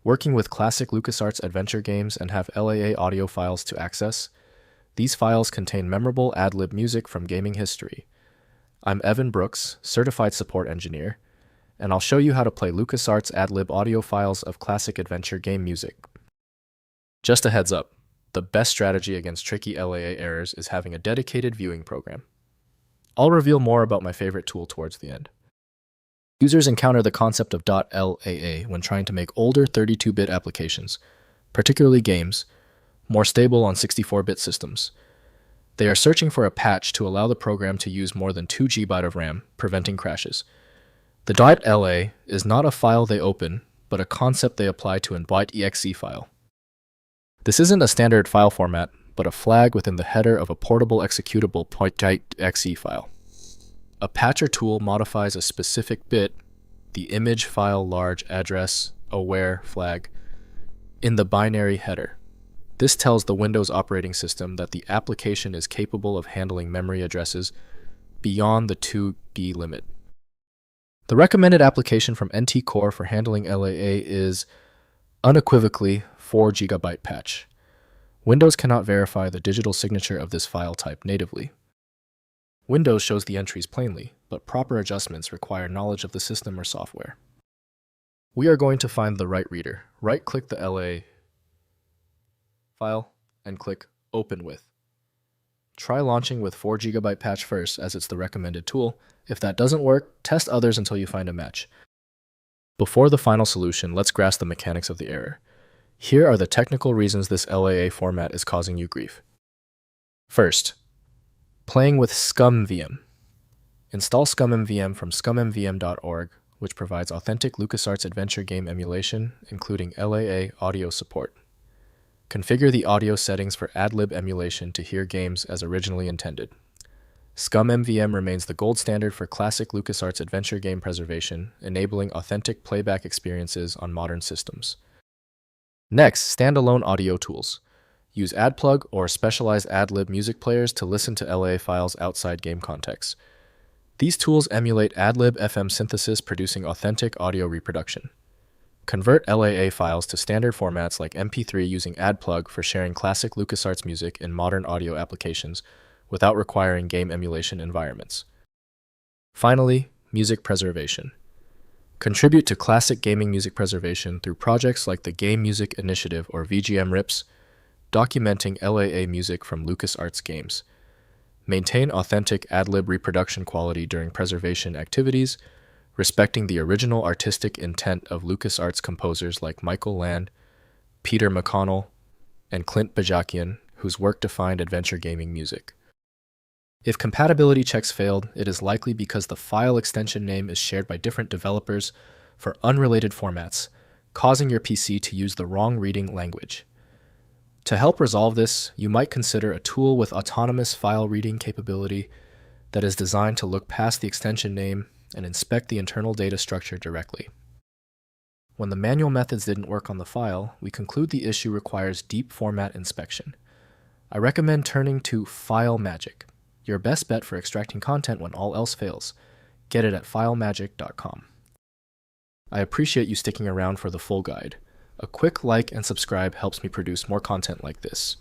Working with classic LucasArts adventure games and have LAA audio files to access, these files contain memorable AdLib music from gaming history. I'm Evan Brooks, Certified Support Engineer, and I'll show you how to play LucasArts AdLib audio files of classic adventure game music. Just a heads up, the best strategy against tricky LAA errors is having a dedicated viewing program. I'll reveal more about my favorite tool towards the end. Users encounter the concept of .LAA when trying to make older 32-bit applications, particularly games, more stable on 64-bit systems. They are searching for a patch to allow the program to use more than 2 GB of RAM, preventing crashes. The .LA is not a file they open, but a concept they apply to a .exe file. This isn't a standard file format, but a flag within the header of a portable executable .exe file. A patcher tool modifies a specific bit, the image file large address aware flag, in the binary header. This tells the Windows operating system that the application is capable of handling memory addresses beyond the 2 GB limit. The recommended application from NT Core for handling LAA is unequivocally 4 GB patch. Windows cannot verify the digital signature of this file type natively. Windows shows the entries plainly, but proper adjustments require knowledge of the system or software. We are going to find the right reader. Right-click the LAA file and click Open With. Try launching with 4 GB patch first, as it's the recommended tool. If that doesn't work, test others until you find a match. Before the final solution, let's grasp the mechanics of the error. Here are the technical reasons this LAA format is causing you grief. First, playing with ScummVM. Install ScummVM from scummvm.org, which provides authentic LucasArts adventure game emulation, including LAA audio support. Configure the audio settings for AdLib emulation to hear games as originally intended. ScummVM remains the gold standard for classic LucasArts adventure game preservation, enabling authentic playback experiences on modern systems. Next, standalone audio tools. Use AdPlug or specialized AdLib music players to listen to LAA files outside game contexts. These tools emulate AdLib FM synthesis, producing authentic audio reproduction. Convert LAA files to standard formats like MP3 using AdPlug for sharing classic LucasArts music in modern audio applications without requiring game emulation environments. Finally, music preservation. Contribute to classic gaming music preservation through projects like the Game Music Initiative or VGM RIPS, documenting LAA music from LucasArts games. Maintain authentic AdLib reproduction quality during preservation activities, respecting the original artistic intent of LucasArts composers like Michael Land, Peter McConnell, and Clint Bajakian, whose work defined adventure gaming music. If compatibility checks failed, it is likely because the file extension name is shared by different developers for unrelated formats, causing your PC to use the wrong reading language. To help resolve this, you might consider a tool with autonomous file reading capability that is designed to look past the extension name and inspect the internal data structure directly. When the manual methods didn't work on the file, we conclude the issue requires deep format inspection. I recommend turning to FileMagic, your best bet for extracting content when all else fails. Get it at filemagic.com. I appreciate you sticking around for the full guide. A quick like and subscribe helps me produce more content like this.